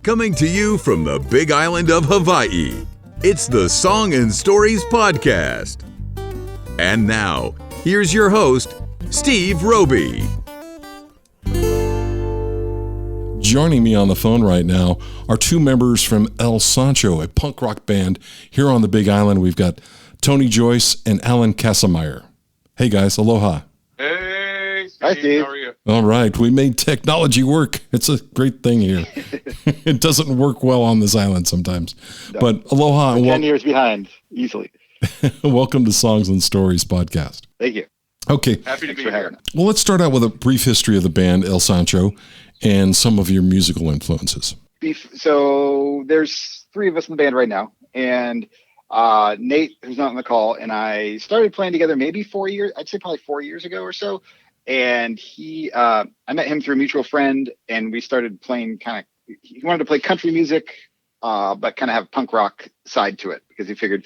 Coming to you from the Big Island of Hawaii, it's the Song and Stories Podcast. And now, here's your host, Steve Roby. Joining me on the phone right now are two members from El Sancho, a punk rock band here on the Big Island. We've got Tony Joyce and Alan Casameyer. Hey guys, aloha. Hey, Steve. Hi, Steve. How are you? All right, we made technology work. It's a great thing here. It doesn't work well on this island sometimes. No. But aloha. We're 10 years behind, easily. Welcome to Songs and Stories Podcast. Thank you. Okay, Happy to be for here. having us. well, let's start out with a brief history of the band El Sancho and some of your musical influences. So there's three of us in the band right now, and Nate, who's not on the call, and I started playing together maybe 4 years, I'd say probably 4 years ago or so. And I met him through a mutual friend, and we started playing he wanted to play country music, but kind of have punk rock side to it, because he figured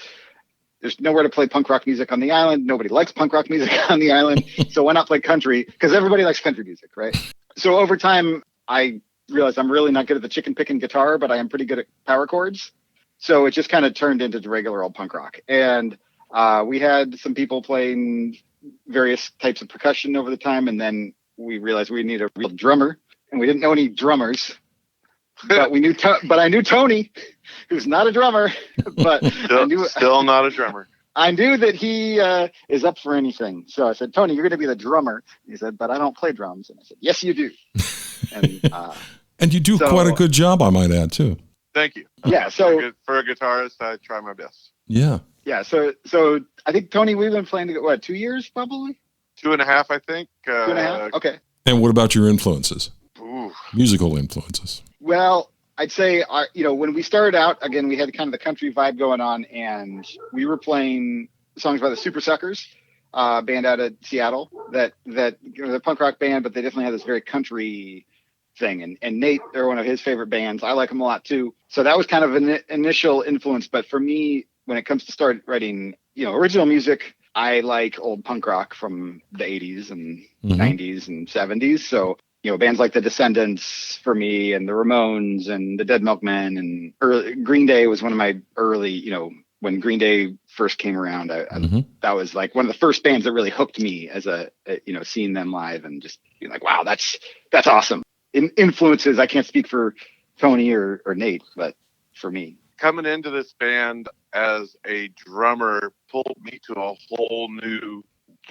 there's nowhere to play punk rock music on the island. Nobody likes punk rock music on the island. So why not play country? Because everybody likes country music, right? So over time, I realized I'm really not good at the chicken picking guitar, but I am pretty good at power chords. So it just kind of turned into regular old punk rock. And we had some people playing various types of percussion over the time. And then we realized we needed a real drummer, and we didn't know any drummers, but but I knew Tony, who's not a drummer, but Still not a drummer. I knew that he is up for anything. So I said, Tony, you're going to be the drummer. He said, but I don't play drums. And I said, yes, you do. And you do quite a good job, I might add, too. Thank you. Yeah. So For a guitarist, I try my best. Yeah. yeah. So I think, Tony, we've been playing, 2 years probably? 2.5, I think. 2.5. Okay. And what about your influences? Ooh. Musical influences. Well, I'd say, when we started out, again, we had kind of the country vibe going on, and we were playing songs by the Super Suckers, band out of Seattle, that they're a punk rock band, but they definitely have this very country thing. And Nate, they're one of his favorite bands. I like them a lot too. So that was kind of an initial influence. But for me, when it comes to start writing, original music, I like old punk rock from the 80s and 90s and 70s. So, bands like the Descendants for me, and the Ramones and the Dead Milkmen, and Green Day was one of my early, when Green Day first came around, that was like one of the first bands that really hooked me as seeing them live and just being like, wow, that's awesome. Influences, I can't speak for Tony or Nate, but for me. Coming into this band as a drummer pulled me to a whole new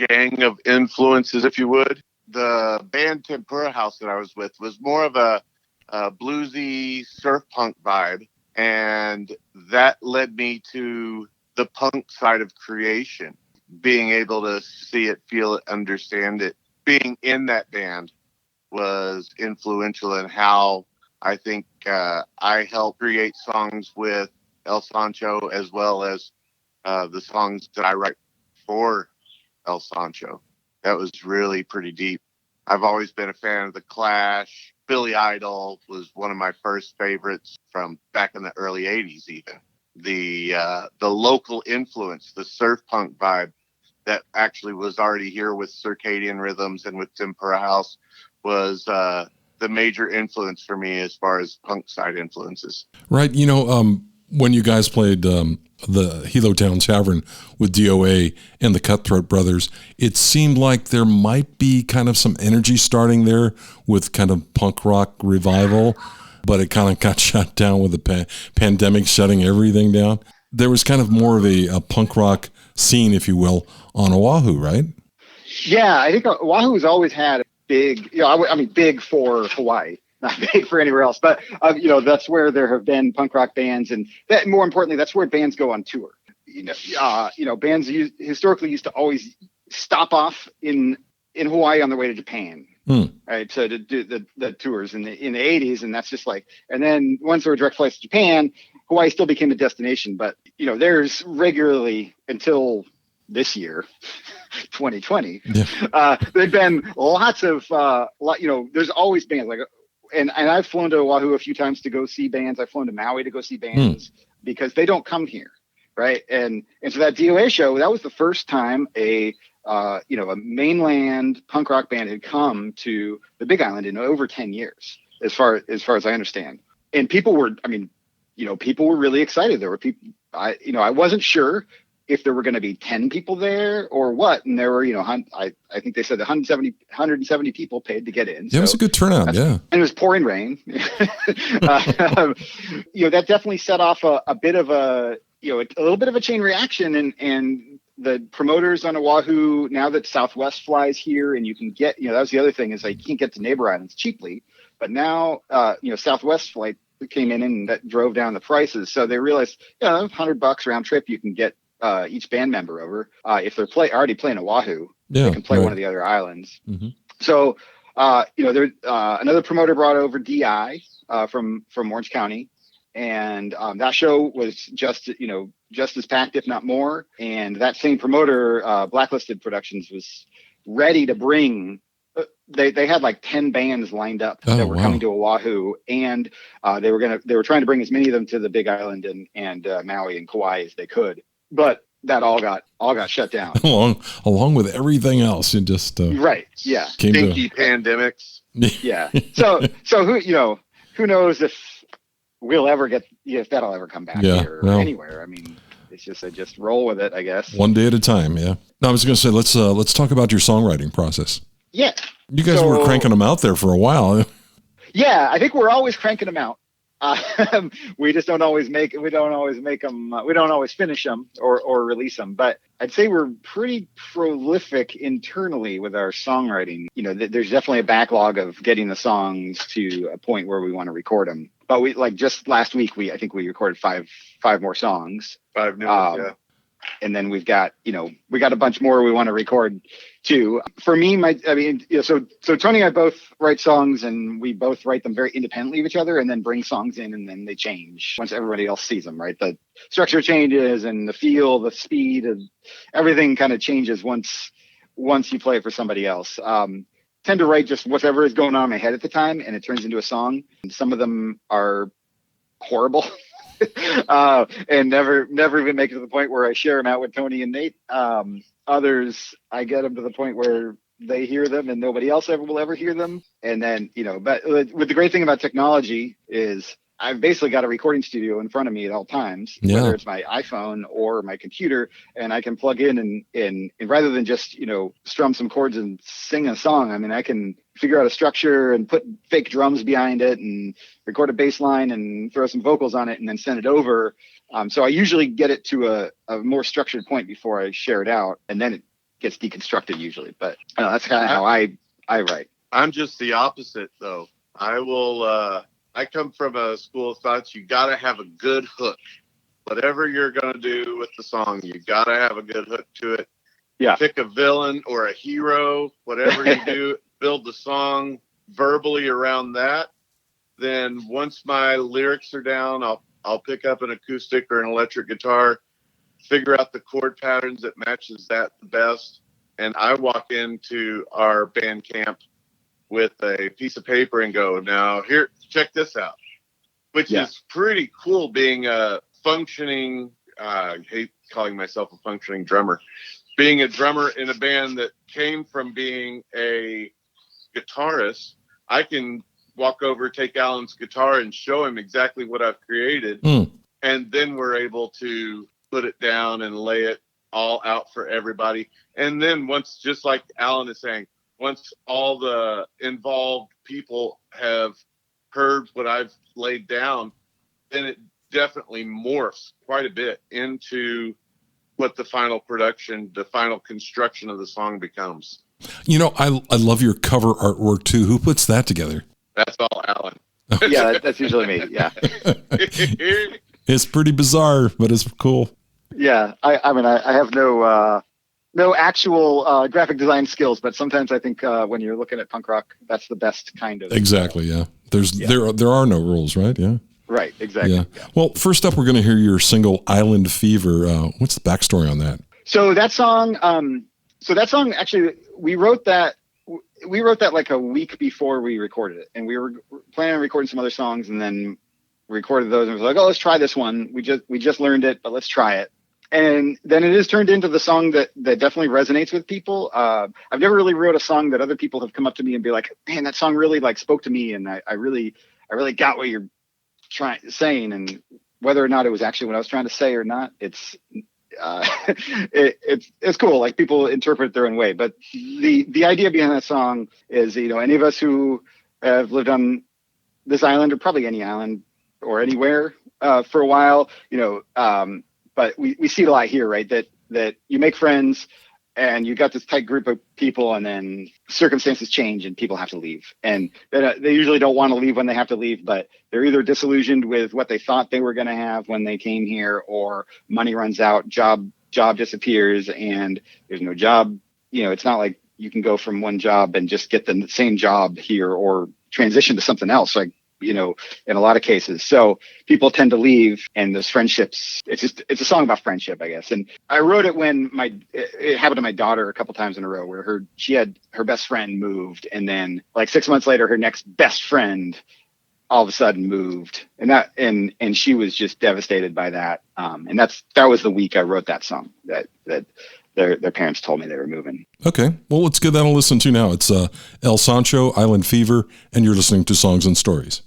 gang of influences, if you would. The band Tempura House that I was with was more of a bluesy surf punk vibe, and that led me to the punk side of creation, being able to see it, feel it, understand it. Being in that band was influential in how I think I helped create songs with El Sancho, as well as the songs that I write for El Sancho. That was really pretty deep. I've always been a fan of The Clash. Billy Idol was one of my first favorites from back in the early 80s even. The local influence, the surf punk vibe that actually was already here with Circadian Rhythms and with Tempura House was the major influence for me as far as punk side influences. Right. When you guys played the Hilo Town Tavern with DOA and the Cutthroat Brothers, it seemed like there might be kind of some energy starting there with kind of punk rock revival, but it kind of got shut down with the pandemic shutting everything down. There was kind of more of a punk rock scene, if you will, on Oahu, right? Yeah, I think Oahu's always had a big, big for Hawaii. Not big for anywhere else, but that's where there have been punk rock bands, and that, more importantly, that's where bands go on tour. Bands historically used to always stop off in Hawaii on their way to Japan, right? So to do the tours in the 80s, and that's just like, and then once there were direct flights to Japan, Hawaii still became a destination. But there's regularly, until this year, 2020, there've been lots of there's always bands like. And I've flown to Oahu a few times to go see bands. I've flown to Maui to go see bands because they don't come here, right? And so that DOA show, that was the first time a mainland punk rock band had come to the Big Island in over 10 years, as far as I understand. and people were, I mean, people were really excited. There were people, I wasn't sure if there were going to be 10 people there or what. And there were, I think they said 170 people paid to get in. Yeah, it was a good turnout. Yeah. And it was pouring rain. That definitely set off a bit of a little bit of a chain reaction. And the promoters on Oahu, now that Southwest flies here and you can get, that was the other thing, is like, you can't get to neighbor islands cheaply. But now, Southwest flight came in and that drove down the prices. So they realized, $100 round trip, you can get each band member over. If they're already playing Oahu, they can play one of the other islands. Mm-hmm. So, another promoter brought over DI from Orange County. And that show was just as packed, if not more. And that same promoter, Blacklisted Productions, was ready to bring. They had like 10 bands lined up that were coming to Oahu, and they were trying to bring as many of them to the Big Island and Maui and Kauai as they could. But that all got shut down along with everything else. It just right, yeah, stinky pandemics. Yeah. So who knows if we'll ever if that'll ever come back here or anywhere. I mean, it's just roll with it, I guess. One day at a time. Yeah. No, I was going to say, let's talk about your songwriting process. Yeah. You guys were cranking them out there for a while. Yeah. I think we're always cranking them out. We just don't always make them. We don't always finish them or release them. But I'd say we're pretty prolific internally with our songwriting. There's definitely a backlog of getting the songs to a point where we want to record them. But we, like, just last week, I think we recorded five more songs. 5 new ones, yeah. And then we've got, we got a bunch more we want to record too. For me, so Tony and I both write songs, and we both write them very independently of each other, and then bring songs in, and then they change once everybody else sees them, right? The structure changes, and the feel, the speed, and everything kind of changes once you play it for somebody else. Tend to write just whatever is going on in my head at the time, and it turns into a song. And some of them are horrible. And never even make it to the point where I share them out with Tony and Nate. Others, I get them to the point where they hear them and nobody else will ever hear them. And then, but with the great thing about technology is I've basically got a recording studio in front of me at all times, whether it's my iPhone or my computer, and I can plug in and rather than just, strum some chords and sing a song. I mean, I can figure out a structure and put fake drums behind it and record a bass line and throw some vocals on it and then send it over. So I usually get it to a more structured point before I share it out, and then it gets deconstructed usually. But that's kind of how I write. I'm just the opposite, though. I come from a school of thoughts. You got to have a good hook. Whatever you're going to do with the song, you got to have a good hook to it. Yeah. Pick a villain or a hero, whatever you do, build the song verbally around that. Then once my lyrics are down, I'll pick up an acoustic or an electric guitar, figure out the chord patterns that matches that the best. And I walk into our band camp with a piece of paper and go, now here, check this out, which is pretty cool being a functioning, I hate calling myself a functioning drummer, being a drummer in a band that came from being a guitarist. I can walk over, take Alan's guitar and show him exactly what I've created. And then we're able to put it down and lay it all out for everybody. And then once, just like Alan is saying, once all the involved people have heard what I've laid down, then it definitely morphs quite a bit into what the final production, the final construction of the song becomes. I love your cover artwork too. Who puts that together? That's all Alan. Yeah, that's usually me. Yeah. It's pretty bizarre, but it's cool. Yeah. I have no actual graphic design skills, but sometimes I think when you're looking at punk rock, that's the best kind of. Exactly. Yeah. There are no rules, right? Yeah. Right. Exactly. Yeah. Well, first up, we're going to hear your single "Island Fever." What's the backstory on that? So that song, actually, we wrote that like a week before we recorded it, and we were planning on recording some other songs, and then recorded those, and was like, oh, let's try this one. We just learned it, but let's try it. And then it is turned into the song that definitely resonates with people. I've never really wrote a song that other people have come up to me and be like, man, that song really like spoke to me. And I really got what you're saying, and whether or not it was actually what I was trying to say or not, it's it's cool. Like, people interpret it their own way, but the idea behind that song is, any of us who have lived on this island, or probably any island or anywhere for a while, but we see it a lot here, right? That you make friends and you got this tight group of people, and then circumstances change and people have to leave. And they usually don't want to leave when they have to leave, but they're either disillusioned with what they thought they were going to have when they came here, or money runs out, job disappears, and there's no job. It's not like you can go from one job and just get the same job here, or transition to something else, like, in a lot of cases. So people tend to leave, and those friendships, it's a song about friendship, I guess. And I wrote it when it happened to my daughter a couple times in a row, where she had her best friend moved, and then like 6 months later, her next best friend all of a sudden moved, and she was just devastated by that. And that was the week I wrote that song, that their parents told me they were moving. Okay, well, let's give that a listen to now. It's El Sancho, Island Fever, and you're listening to Songs and Stories.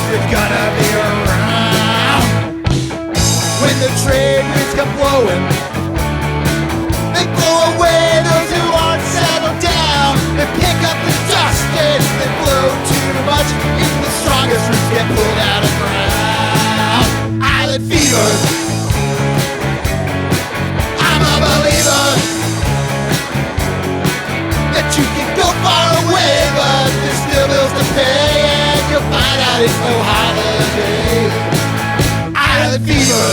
You're gonna be around when the trade winds come blowing. They blow away those who aren't settled down. They pick up the dust and they blow too much. Even the strongest roots get pulled out of ground. Island fever, I'm a believer that you can go far away, but there's still bills to pay. You'll find out it's no holiday. Island fever,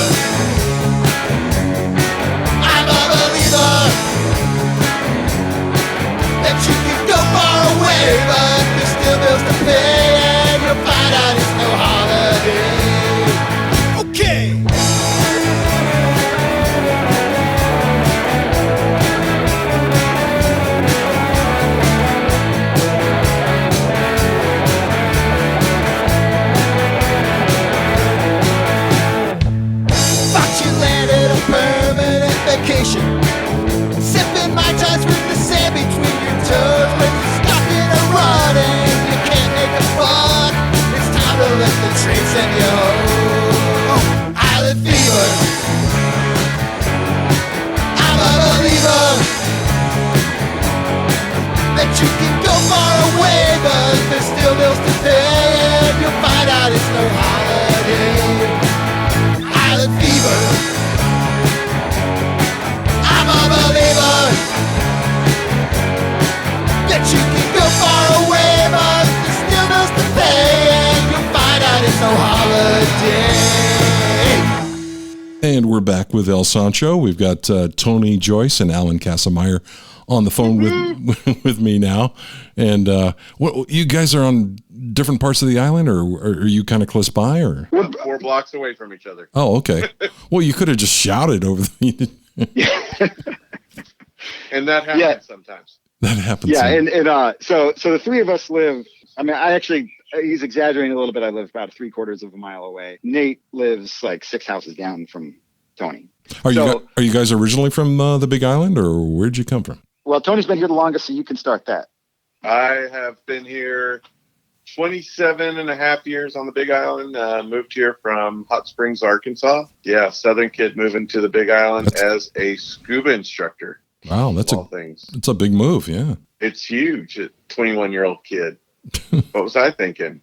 I'm a believer that you can go far away, but there's still bills to pay, and you'll find out it's no holiday. Okay. Sipping my ties with the sand between your toes. When you're stuck in a rut and you can't make a buck, it's time to let the train send you home. Island fever, I'm a believer that you can go far away, but there's still bills to pay, and you'll find out it's no holiday. Island fever, that you can go far away, but there's still bills to pay, and you'll find out it's no holiday. And we're back with El Sancho. We've got Tony Joyce and Alan Casameyer on the phone with me now. And what, you guys are on different parts of the island, or are you kind of close by? Or we're 4 blocks away from each other. Oh, okay. Well, you could have just shouted over the... And that happens sometimes. That happens. Yeah, and so the three of us live. I mean, he's exaggerating a little bit. I live about 3/4 of a mile away. Nate lives like 6 houses down from Tony. Are you guys originally from the Big Island, or where'd you come from? Well, Tony's been here the longest, so you can start that. I have been here 27 and a half years on the Big Island. Moved here from Hot Springs, Arkansas. Yeah, Southern kid moving to the Big Island as a scuba instructor. Wow, that's a big move. Yeah, it's huge. A 21-year-old kid. What was I thinking?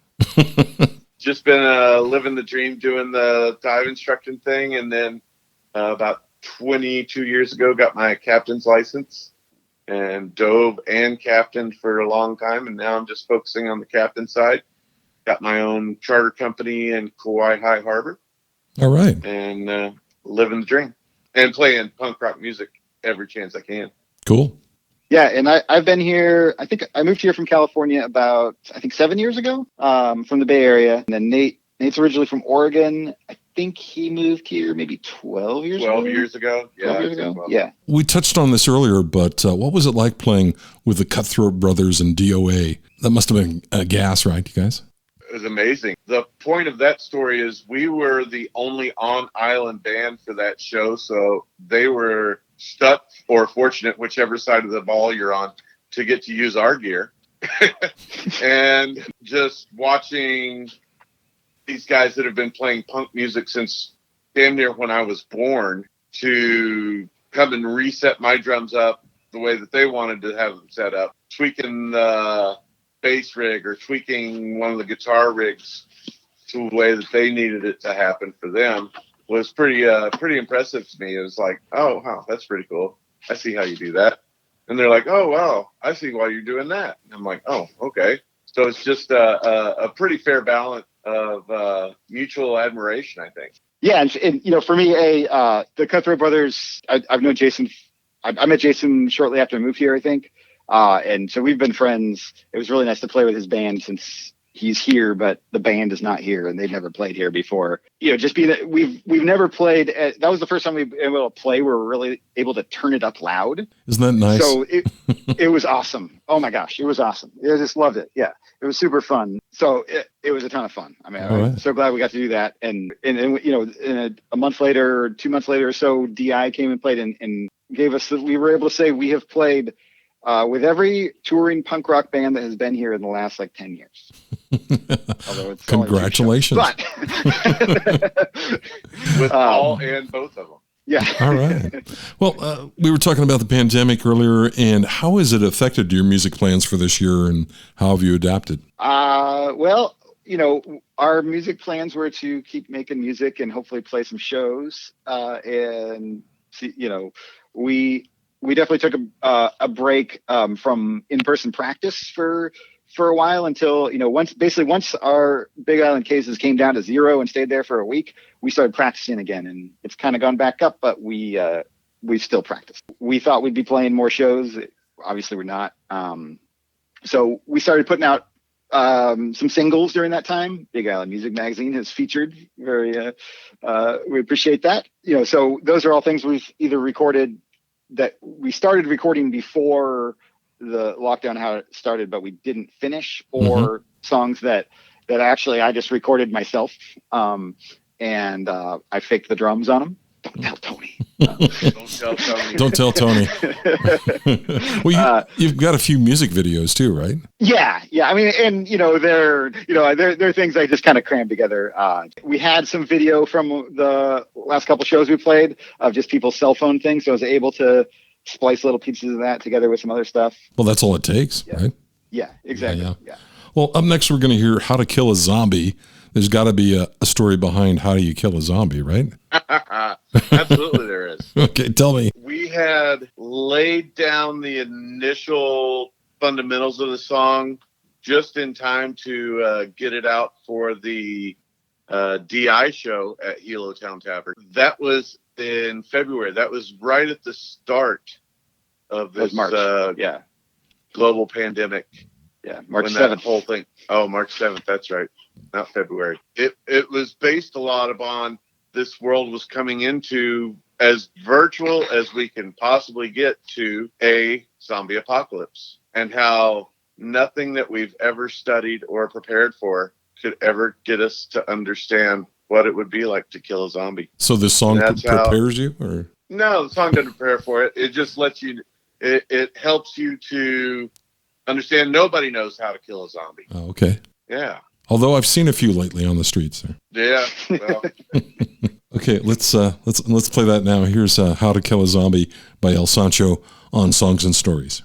Just been living the dream, doing the dive instructing thing, and then about 22 years ago, got my captain's license and dove and captained for a long time, and now I'm just focusing on the captain side. Got my own charter company in Kauai High Harbor. All right, and living the dream and playing punk rock music every chance I can. Cool. Yeah, and I've been here. I think I moved here from California about 7 years ago, from the Bay Area. And then Nate's originally from Oregon. I think he moved here maybe 12 years ago. 12 years ago. Yeah. 12 years ago. Yeah. We touched on this earlier, but what was it like playing with the Cutthroat Brothers and DOA? That must have been a gas, right, you guys? It was amazing. The point of that story is we were the only on-island band for that show, so they were stuck or fortunate, whichever side of the ball you're on, to get to use our gear. And just watching these guys that have been playing punk music since damn near when I was born to come and reset my drums up the way that they wanted to have them set up, tweaking the bass rig or tweaking one of the guitar rigs to the way that they needed it to happen for them was pretty impressive to me. It was like, oh, wow, that's pretty cool. I see how you do that. And they're like, oh, wow, I see why you're doing that. And I'm like, oh, okay. So it's just a pretty fair balance of mutual admiration, I think. Yeah, and for me, the Cutthroat Brothers, I've known Jason. I met Jason shortly after I moved here, I think. And so we've been friends. It was really nice to play with his band since he's here, but the band is not here and they've never played here before. Just being that we've never played. That was the first time we were able to play. We were really able to turn it up loud. Isn't that nice? So it was awesome. Oh my gosh, it was awesome. I just loved it. Yeah, it was super fun. So it was a ton of fun. I mean, I'm so glad we got to do that. And a month later, or 2 months later or so, DI came and played and gave us. We were able to say we have played with every touring punk rock band that has been here in the last 10 years. Congratulations. With all and both of them. Yeah. All right. Well, we were talking about the pandemic earlier, and how has it affected your music plans for this year, and how have you adapted? Well, our music plans were to keep making music and hopefully play some shows. And we definitely took a break from in-person practice for a while until, once our Big Island cases came down to 0 and stayed there for a week, we started practicing again, and it's kind of gone back up, but we still practice. We thought we'd be playing more shows. Obviously we're not. So we started putting out some singles during that time. Big Island Music Magazine has featured we appreciate that. So those are all things we've either recorded that we started recording before the lockdown, how it started, but we didn't finish, or songs that actually I just recorded myself. And I faked the drums on them. Don't tell Tony. Don't tell Tony. Well, you've got a few music videos too, right? Yeah. I mean, and they're things I just kind of crammed together. We had some video from the last couple shows we played of just people's cell phone things, so I was able to splice little pieces of that together with some other stuff. Well, that's all it takes, right? Yeah, exactly. Yeah. Well, up next we're going to hear How to Kill a Zombie. There's got to be a story behind how do you kill a zombie, right? Absolutely there is. Okay, tell me. We had laid down the initial fundamentals of the song just in time to get it out for the DI show at Hilo Town Tavern. That was in February. That was right at the start of this global pandemic. Yeah, March 7th. That whole thing. Oh, March 7th. That's right. Not February. It was based a lot upon this world was coming into as virtual as we can possibly get to a zombie apocalypse, and how nothing that we've ever studied or prepared for could ever get us to understand what it would be like to kill a zombie. So this song prepares you, or? No, the song doesn't prepare for it. It just lets you, it helps you to understand nobody knows how to kill a zombie. Oh, okay. Yeah. Although I've seen a few lately on the streets. Yeah. Well. Okay, let's play that now. Here's How to Kill a Zombie by El Sancho on Songs and Stories.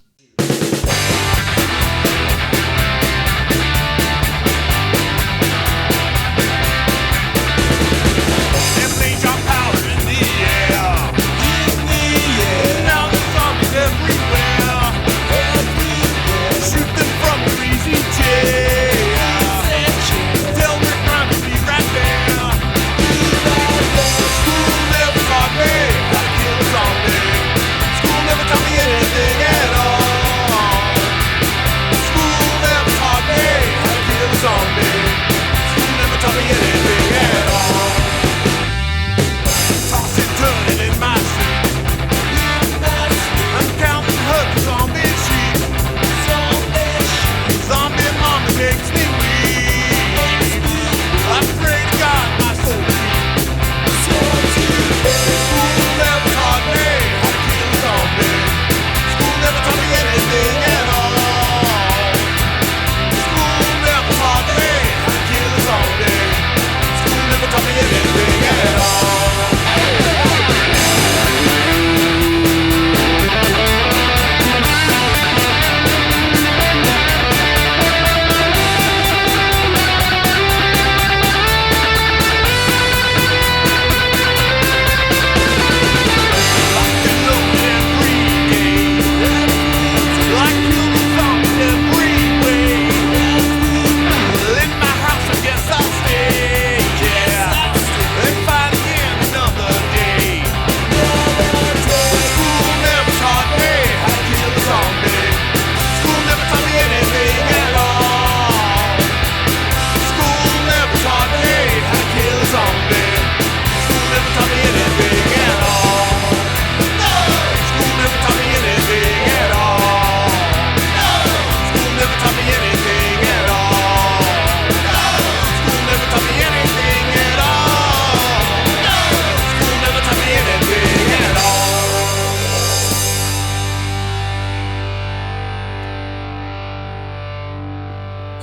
School never taught me anything at all.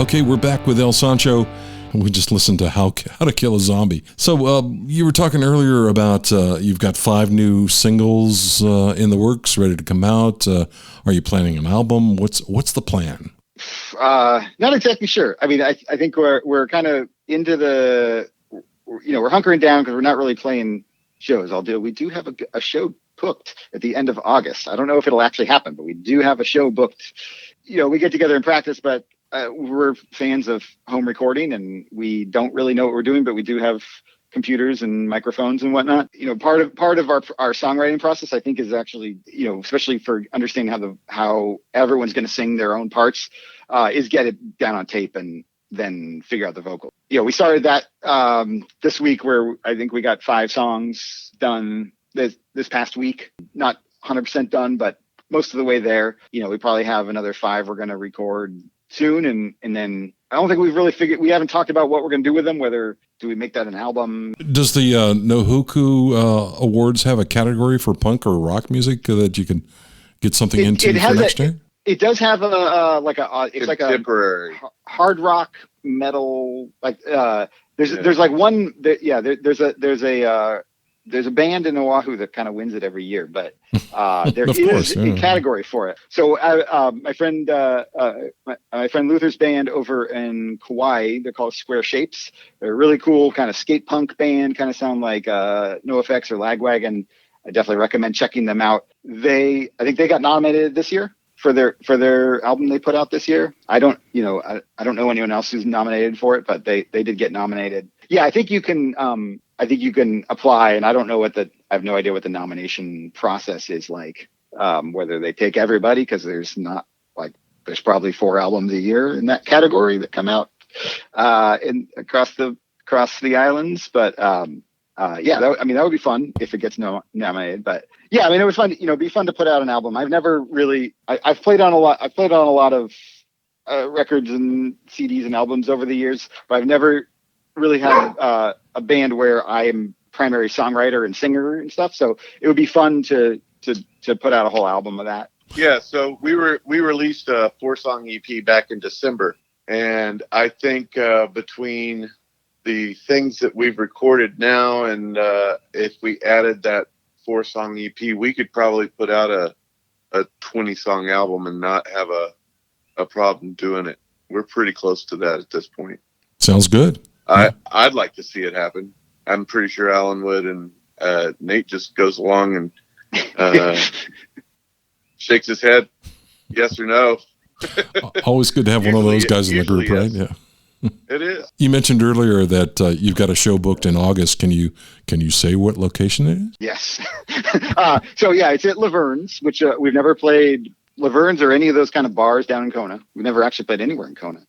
Okay, we're back with El Sancho. We just listened to How to Kill a Zombie. So you were talking earlier about you've got 5 new singles in the works, ready to come out. Are you planning an album? What's the plan? Not exactly sure. I mean, I think we're kind of into the, we're hunkering down because we're not really playing shows. We do have a show booked at the end of August. I don't know if it'll actually happen, but we do have a show booked. We get together and practice, but we're fans of home recording, and we don't really know what we're doing, but we do have computers and microphones and whatnot. Part of our songwriting process, I think, is actually, especially for understanding how everyone's going to sing their own parts, is get it down on tape and then figure out the vocal. We started that this week, where I think we got 5 songs done this past week. Not 100% done, but most of the way there. We probably have another 5 we're going to record soon, and then I don't think we've really we haven't talked about what we're going to do with them. Whether do we make that an album? Does the Nohuku Awards have a category for punk or rock music that you can get something into for next year? It does have it's like a contemporary hard rock metal. There's like one. There's a band in Oahu that kind of wins it every year, but there is a category for it. So my friend Luther's band over in Kauai, they're called Square Shapes. They're a really cool kind of skate punk band, kind of sound like NoFX or Lagwagon. I definitely recommend checking them out. I think they got nominated this year for their album they put out this year. I don't know anyone else who's nominated for it, but they did get nominated. Yeah, I think you can. I think you can apply, and I have no idea what the nomination process is like. Whether they take everybody, because there's probably 4 albums a year in that category that come out across the islands. But that would be fun if it gets nominated. But yeah, I mean, it was fun. It'd be fun to put out an album. I've never really. I've played on a lot. I've played on a lot of records and CDs and albums over the years, but I've never really had a band where I am primary songwriter and singer and stuff. So it would be fun to put out a whole album of that. Yeah. So we released a 4-song EP back in December, and I think between the things that we've recorded now, and if we added that 4-song EP, we could probably put out a 20-song album and not have a problem doing it. We're pretty close to that at this point. Sounds good. I'd like to see it happen. I'm pretty sure Alan would, and Nate just goes along and shakes his head, yes or no. Always good to have one of those guys in the group, right? Yes. Yeah. It is. You mentioned earlier that you've got a show booked in August. Can you say what location it is? Yes. So yeah, it's at Laverne's, which we've never played. Laverne's or any of those kind of bars down in Kona. We've never actually played anywhere in Kona.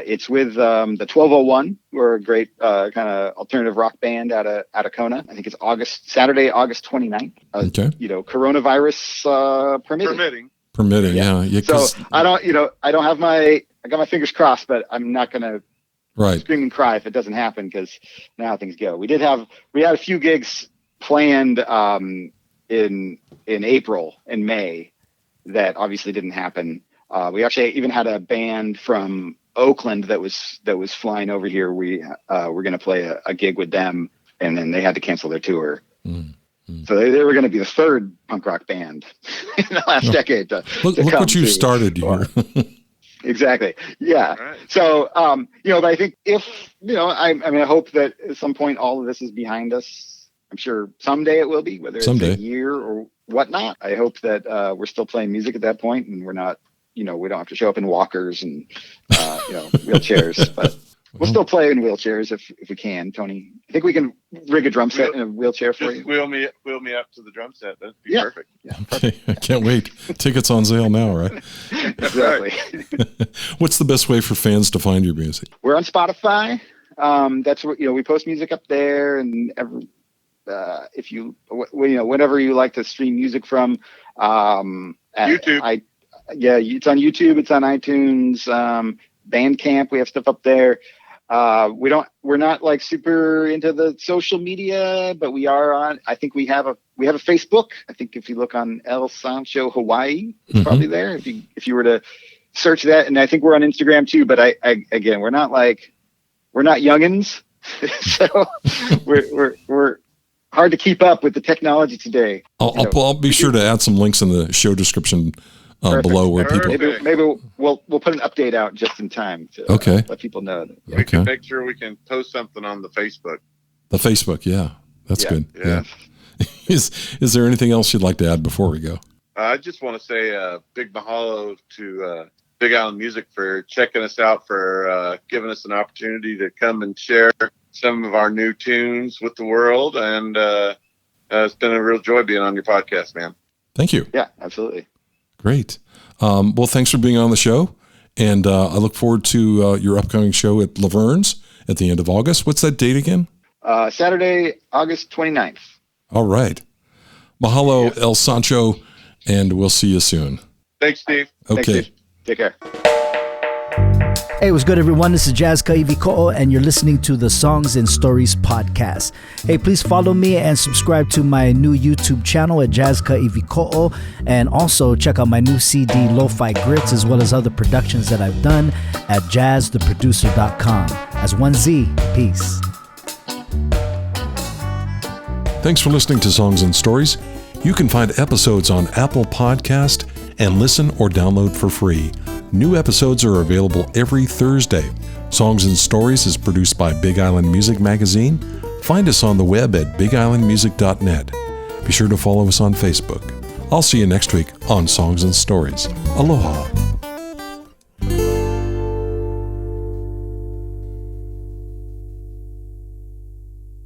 It's with the 1201. We're a great kind of alternative rock band out of Kona. I think it's Saturday, August 29th. Okay. Coronavirus Permitting, yeah. So I got my fingers crossed, but I'm not gonna scream and cry if it doesn't happen, because now things go. We had a few gigs planned in April and May that obviously didn't happen. We actually even had a band from Oakland that was flying over here. We were going to play a gig with them, and then they had to cancel their tour. So they were going to be the 3rd punk rock band in the last decade. Look what you started here. Exactly. Yeah. Right. So, but I think if, I hope that at some point all of this is behind us. I'm sure someday it will be, whether it's a year or whatnot. I hope that we're still playing music at that point, and we're not, we don't have to show up in walkers and, wheelchairs, but we'll still play in wheelchairs if we can. Tony, I think we can rig a drum set in a wheelchair for you. Wheel me up to the drum set. That'd be perfect. Yeah. Okay. I can't wait. Tickets on sale now, right? Exactly. What's the best way for fans to find your music? We're on Spotify. That's what, we post music up there, and if you, whatever you like to stream music from, YouTube. It's on YouTube. It's on iTunes, Bandcamp. We have stuff up there. We're not like super into the social media, but we are on. I think we have a Facebook. I think if you look on El Sancho Hawaii, it's probably there. If you were to search that. And I think we're on Instagram too, but I again, we're not youngins. So we're hard to keep up with the technology today. I'll be sure to add some links in the show description below where people. Maybe we'll put an update out just in time to let people know. We can make sure we can post something on the Facebook. The Facebook, yeah, that's good. Yeah. Is there anything else you'd like to add before we go? I just want to say a big mahalo to Big Island Music for checking us out, for giving us an opportunity to come and share some of our new tunes with the world. And it's been a real joy being on your podcast, man. Thank you. Yeah, absolutely. Great. Well, thanks for being on the show. And I look forward to your upcoming show at Laverne's at the end of August. What's that date again? Saturday, August 29th. All right. Mahalo, El Sancho, and we'll see you soon. Thanks, Steve. Okay. Thanks, Steve. Take care. Hey, what's good, everyone? This is Jazz Kaiviko'o, and you're listening to the Songs and Stories podcast. Hey, please follow me and subscribe to my new YouTube channel at Jazz Kaiviko'o, and also check out my new CD, Lo-Fi Grits, as well as other productions that I've done at jazztheproducer.com. As one Z. Peace. Thanks for listening to Songs and Stories. You can find episodes on Apple Podcast and listen or download for free. New episodes are available every Thursday. Songs and Stories is produced by Big Island Music Magazine. Find us on the web at bigislandmusic.net. Be sure to follow us on Facebook. I'll see you next week on Songs and Stories. Aloha.